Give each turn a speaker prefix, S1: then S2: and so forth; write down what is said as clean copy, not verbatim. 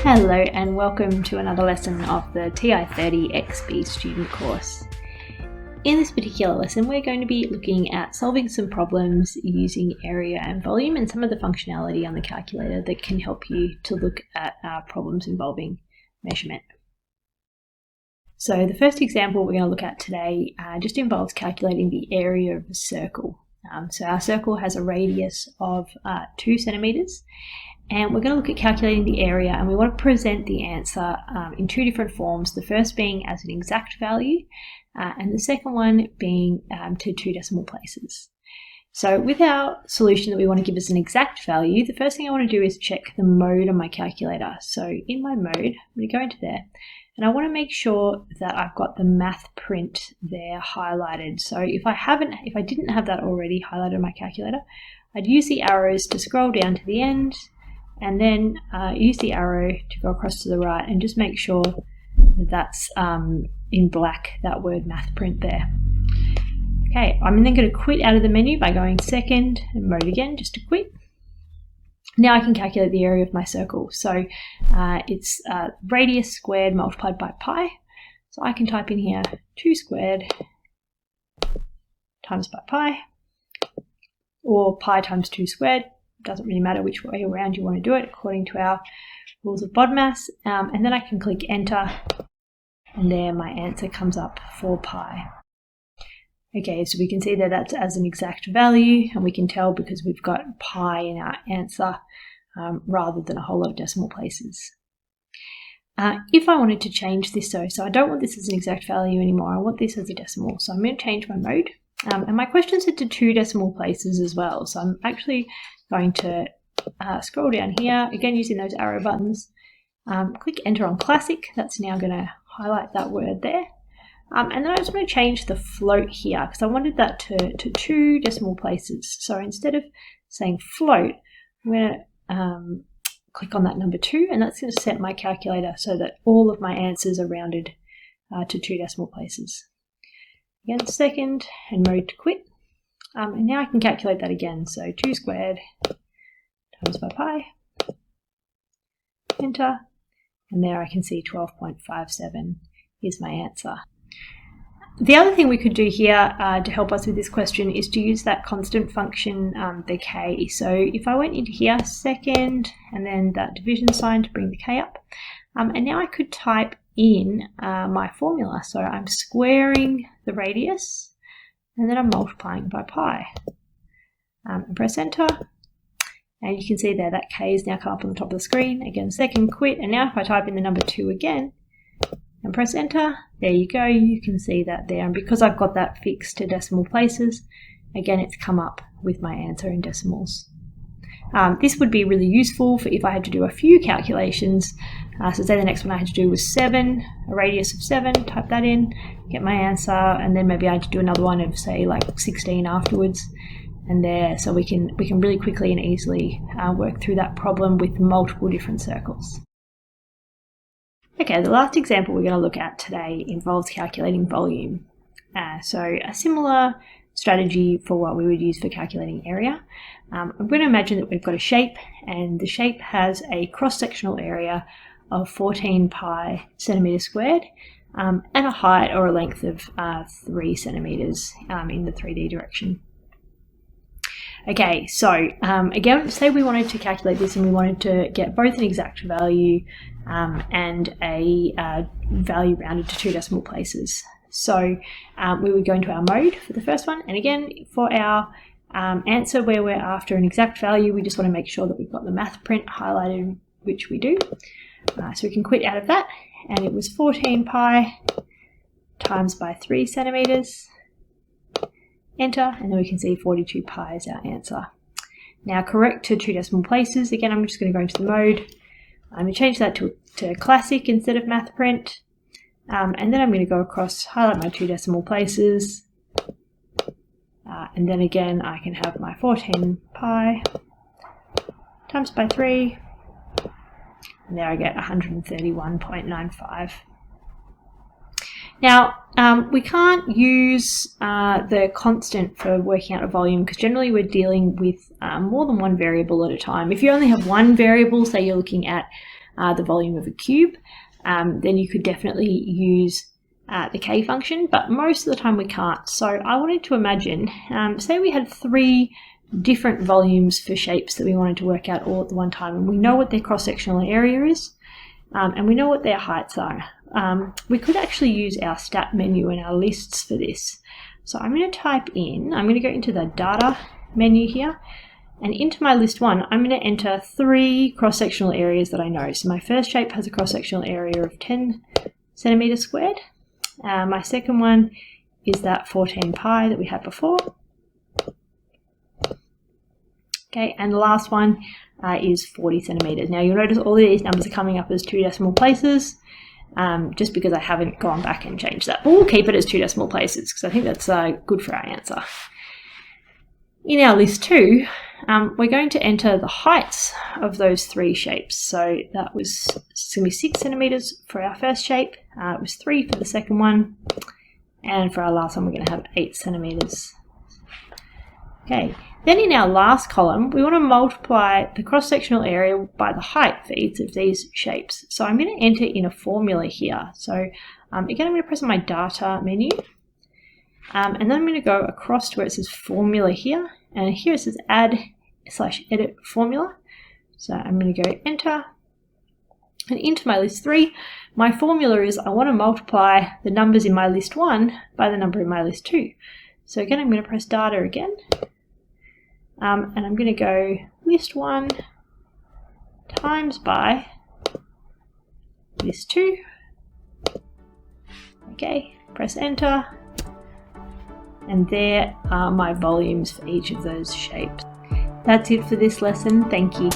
S1: Hello and welcome to another lesson of the TI30 XB student course. In this particular lesson we're going to be looking at solving some problems using area and volume and some of the functionality on the calculator that can help you to look at problems involving measurement. So the first example we're going to look at today just involves calculating the area of a circle. So our circle has a radius of 2 centimeters. And we're going to look at calculating the area, and we want to present the answer in two different forms, the first being as an exact value and the second one being to 2 decimal places. So with our solution that we want to give as an exact value, the first thing I want to do is check the mode on my calculator. So in my mode, I'm going to go into there and I want to make sure that I've got the math print there highlighted. So if I didn't have that already highlighted on my calculator, I'd use the arrows to scroll down to the end and then use the arrow to go across to the right and just make sure that that's in black, that word math print there. Okay, I'm then going to quit out of the menu by going second and mode again just to quit. Now I can calculate the area of my circle. So it's radius squared multiplied by pi. So I can type in here 2 squared times by pi, or pi times 2 squared. Doesn't really matter which way around you want to do it according to our rules of BODMAS. And then I can click enter and there my answer comes up for pi. Okay, so we can see that that's as an exact value, and we can tell because we've got pi in our answer rather than a whole lot of decimal places. If I wanted to change this so I don't want this as an exact value anymore, I want this as a decimal. So I'm going to change my mode. And my question set to 2 decimal places as well. So I'm actually going to scroll down here, again using those arrow buttons, click enter on classic. That's now going to highlight that word there. And then I just want to change the float here because I wanted that to 2 decimal places. So instead of saying float, I'm going to click on that number 2, and that's going to set my calculator so that all of my answers are rounded to 2 decimal places. Again, second and mode to quit. And now I can calculate that again. So 2 squared times by pi, enter, and there I can see 12.57 is my answer. The other thing we could do here to help us with this question is to use that constant function, the k. So if I went into here, second, and then that division sign to bring the k up, and now I could type in my formula. So I'm squaring the radius and then I'm multiplying by pi. And press enter, and you can see there that k is now come up on the top of the screen. Again, second, quit, and now if I type in the number 2 again and press enter, there you go, you can see that there. And because I've got that fixed to decimal places, again it's come up with my answer in decimals. This would be really useful for if I had to do a few calculations. So say the next one I had to do was 7, a radius of 7, type that in, get my answer, and then maybe I had to do another one of say like 16 afterwards, and there, so we can really quickly and easily work through that problem with multiple different circles. Okay, the last example we're going to look at today involves calculating volume. So a similar strategy for what we would use for calculating area. I'm going to imagine that we've got a shape, and the shape has a cross-sectional area of 14 pi centimeters squared and a height or a length of 3 centimeters in the 3D direction. Okay, so again, say we wanted to calculate this and we wanted to get both an exact value and a value rounded to 2 decimal places. So we would go into our mode for the first one, and again for our answer where we're after an exact value, we just want to make sure that we've got the math print highlighted, which we do. So we can quit out of that, and it was 14 pi times by 3 centimeters, enter, and then we can see 42 pi is our answer. Now correct to 2 decimal places, again I'm just going to go into the mode, I'm going to change that to classic instead of math print. And then I'm going to go across, highlight my 2 decimal places, and then again I can have my 14 pi times by 3, and there I get 131.95. Now, we can't use the constant for working out a volume because generally we're dealing with more than one variable at a time. If you only have one variable, say you're looking at the volume of a cube, then you could definitely use the k function, but most of the time we can't. So I wanted to imagine, say we had 3 different volumes for shapes that we wanted to work out all at the one time, and we know what their cross-sectional area is, and we know what their heights are. We could actually use our stat menu and our lists for this. So I'm going to I'm going to go into the data menu here, and into my list 1, I'm going to enter 3 cross-sectional areas that I know. So my first shape has a cross-sectional area of 10 centimeters squared. My second one is that 14 pi that we had before. Okay, and the last one is 40 centimeters. Now you'll notice all of these numbers are coming up as 2 decimal places, just because I haven't gone back and changed that. But we'll keep it as 2 decimal places because I think that's good for our answer. In our list 2, we're going to enter the heights of those 3 shapes. So that was going to be 6 centimeters for our first shape, it was 3 for the second one, and for our last one we're going to have 8 centimeters. Okay, then in our last column we want to multiply the cross-sectional area by the height for each of these shapes. So I'm going to enter in a formula here. So again, I'm going to press on my data menu, and then I'm going to go across to where it says formula here, and here it says add/edit formula. So I'm going to go enter, and into my list 3, my formula is I want to multiply the numbers in my list 1 by the number in my list 2. So again, I'm going to press data again, and I'm going to go list 1 times by list 2. Okay, press enter, and there are my volumes for each of those shapes. That's it for this lesson. Thank you.